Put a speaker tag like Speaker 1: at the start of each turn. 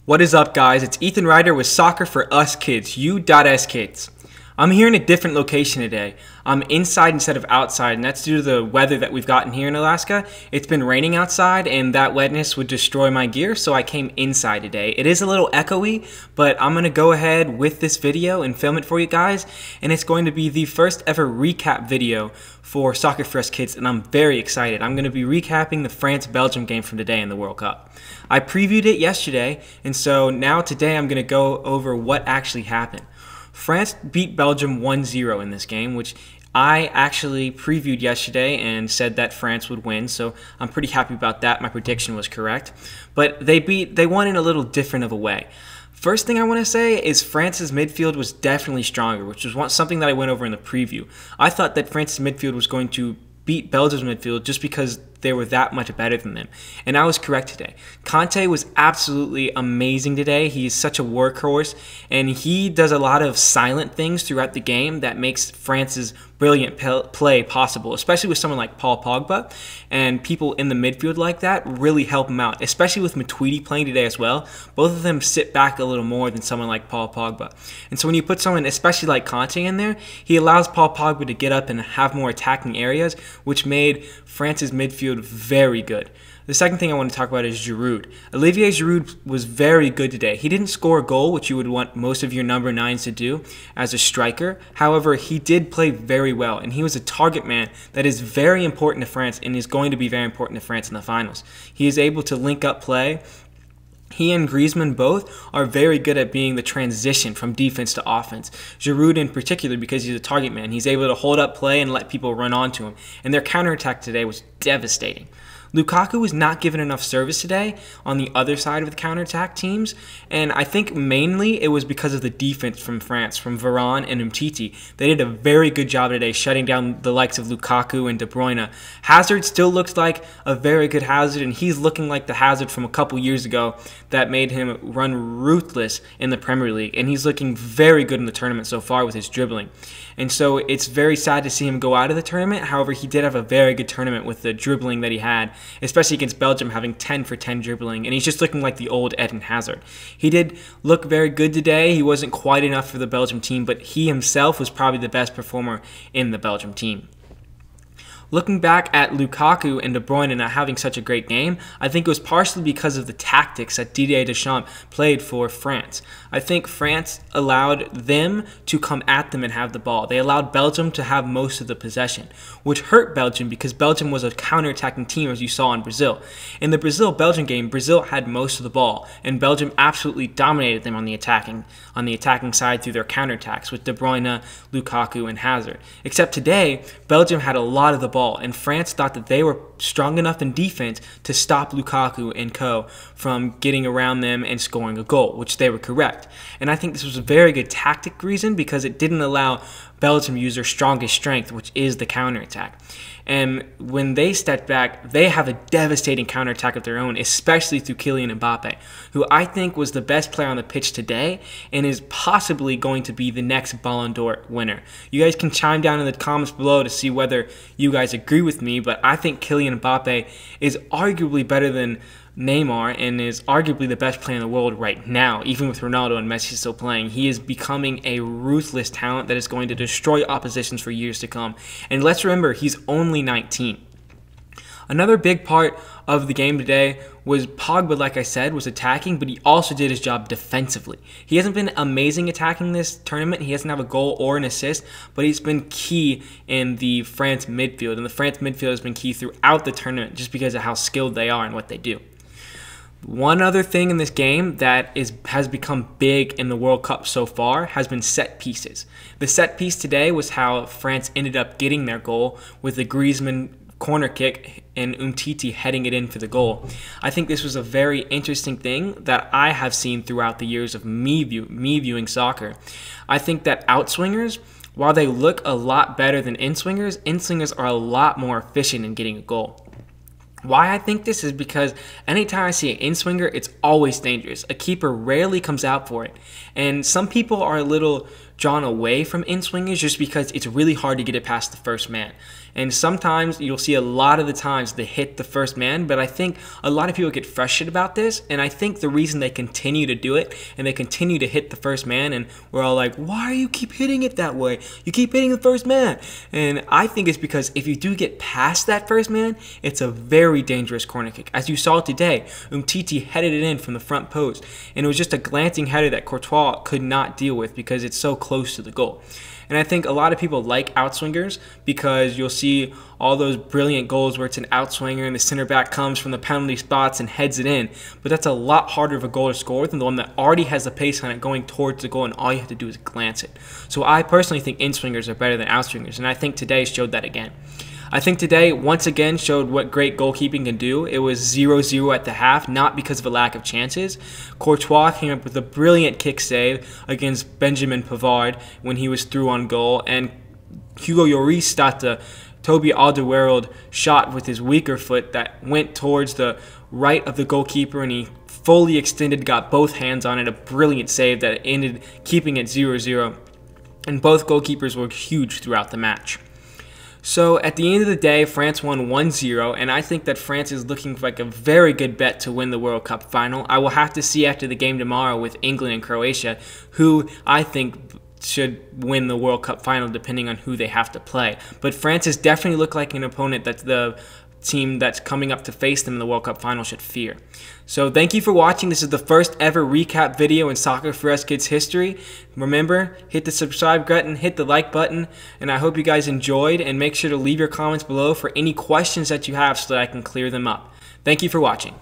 Speaker 1: What is up, guys? It's Ethan Ryder with Soccer for Us Kids, U.S Kids. I'm here in a different location today. I'm inside instead of outside, and that's due to the weather that we've gotten here in Alaska. It's been raining outside, and that wetness would destroy my gear, so I came inside today. It is a little echoey, but I'm going to go ahead with this video and film it for you guys, and it's going to be the first ever recap video for Soccer for Us Kids, and I'm very excited. I'm going to be recapping the France-Belgium game from today in the World Cup. I previewed it yesterday, and so now today I'm going to go over what actually happened. France beat Belgium 1-0 in this game, which I actually previewed yesterday and said that France would win, so I'm pretty happy about that. My prediction was correct. But they won in a little different of a way. First thing I want to say is France's midfield was definitely stronger, which was something that I went over in the preview. I thought that France's midfield was going to beat Belgium's midfield just because they were that much better than them. And I was correct today. Kanté was absolutely amazing today. He's such a workhorse, and he does a lot of silent things throughout the game that makes France's brilliant play possible, especially with someone like Paul Pogba, and people in the midfield like that really help him out, especially with Matuidi playing today as well. Both of them sit back a little more than someone like Paul Pogba. And so when you put someone, especially like Kanté in there, he allows Paul Pogba to get up and have more attacking areas, which made France's midfield very good. The second thing I want to talk about is Giroud. Olivier Giroud was very good today. He didn't score a goal, which you would want most of your number 9s to do as a striker. However, he did play very well, and he was a target man that is very important to France and is going to be very important to France in the finals. He is able to link up play. He and Griezmann both are very good at being the transition from defense to offense. Giroud in particular, because he's a target man, he's able to hold up play and let people run onto him. And their counterattack today was devastating. Lukaku was not given enough service today on the other side of the counterattack teams, and I think mainly it was because of the defense from France, from Varane and Umtiti. They did a very good job today shutting down the likes of Lukaku and De Bruyne. Hazard still looks like a very good Hazard, and he's looking like the Hazard from a couple years ago that made him run ruthless in the Premier League, and he's looking very good in the tournament so far with his dribbling. And so it's very sad to see him go out of the tournament. However, he did have a very good tournament with the dribbling that he had, especially against Belgium, having 10 for 10 dribbling, and he's just looking like the old Eden Hazard. He did look very good today. He wasn't quite enough for the Belgium team, but he himself was probably the best performer in the Belgium team. Looking back at Lukaku and De Bruyne not having such a great game, I think it was partially because of the tactics that Didier Deschamps played for France. I think France allowed them to come at them and have the ball. They allowed Belgium to have most of the possession, which hurt Belgium because Belgium was a counterattacking team, as you saw in Brazil. In the Brazil-Belgium game, Brazil had most of the ball, and Belgium absolutely dominated them on the attacking side through their counterattacks with De Bruyne, Lukaku, and Hazard. Except today, Belgium had a lot of the ball, and France thought that they were strong enough in defense to stop Lukaku and co from getting around them and scoring a goal, which they were correct. And I think this was a very good tactic reason because it didn't allow Belgium to use their strongest strength, which is the counterattack. And when they stepped back, they have a devastating counterattack of their own, especially through Kylian Mbappe, who I think was the best player on the pitch today and is possibly going to be the next Ballon d'Or winner. You guys can chime down in the comments below to see whether you guys agree with me, but I think Kylian Mbappe is arguably better than Neymar and is arguably the best player in the world right now, even with Ronaldo and Messi still playing. He is becoming a ruthless talent that is going to destroy oppositions for years to come. And let's remember, he's only 19. Another big part of the game today was Pogba, like I said, was attacking, but he also did his job defensively. He hasn't been amazing attacking this tournament. He doesn't have a goal or an assist, but he's been key in the France midfield. And the France midfield has been key throughout the tournament just because of how skilled they are and what they do. One other thing in this game that has become big in the World Cup so far has been set pieces. The set piece today was how France ended up getting their goal with the Griezmann corner kick and Umtiti heading it in for the goal. I think this was a very interesting thing that I have seen throughout the years of me viewing soccer. I think that outswingers, while they look a lot better than in-swingers are a lot more efficient in getting a goal. Why I think this is because anytime I see an in-swinger, it's always dangerous. A keeper rarely comes out for it. And some people are a little drawn away from in-swingers just because it's really hard to get it past the first man. And sometimes you'll see a lot of the times they hit the first man, but I think a lot of people get frustrated about this, and I think the reason they continue to do it and they continue to hit the first man, and we're all like, why do you keep hitting it that way? You keep hitting the first man. And I think it's because if you do get past that first man, it's a very dangerous corner kick. As you saw today, Umtiti headed it in from the front post, and it was just a glancing header that Courtois could not deal with because it's so close to the goal. And I think a lot of people like outswingers because you'll see all those brilliant goals where it's an outswinger and the center back comes from the penalty spots and heads it in. But that's a lot harder of a goal to score than the one that already has the pace on it going towards the goal and all you have to do is glance it. So I personally think in-swingers are better than outswingers, and I think today showed that again. I think today, once again, showed what great goalkeeping can do. It was 0-0 at the half, not because of a lack of chances. Courtois came up with a brilliant kick save against Benjamin Pavard when he was through on goal, and Hugo Lloris stopped the Toby Alderweireld shot with his weaker foot that went towards the right of the goalkeeper, and he fully extended, got both hands on it, a brilliant save that ended keeping it 0-0. And both goalkeepers were huge throughout the match. So at the end of the day, France won 1-0, and I think that France is looking like a very good bet to win the World Cup final. I will have to see after the game tomorrow with England and Croatia who I think should win the World Cup final depending on who they have to play. But France has definitely looked like an opponent that the team that's coming up to face them in the World Cup final should fear. So thank you for watching. This is the first ever recap video in Soccer for Us Kids history. Remember, hit the subscribe button, hit the like button, and I hope you guys enjoyed, and make sure to leave your comments below for any questions that you have so that I can clear them up. Thank you for watching.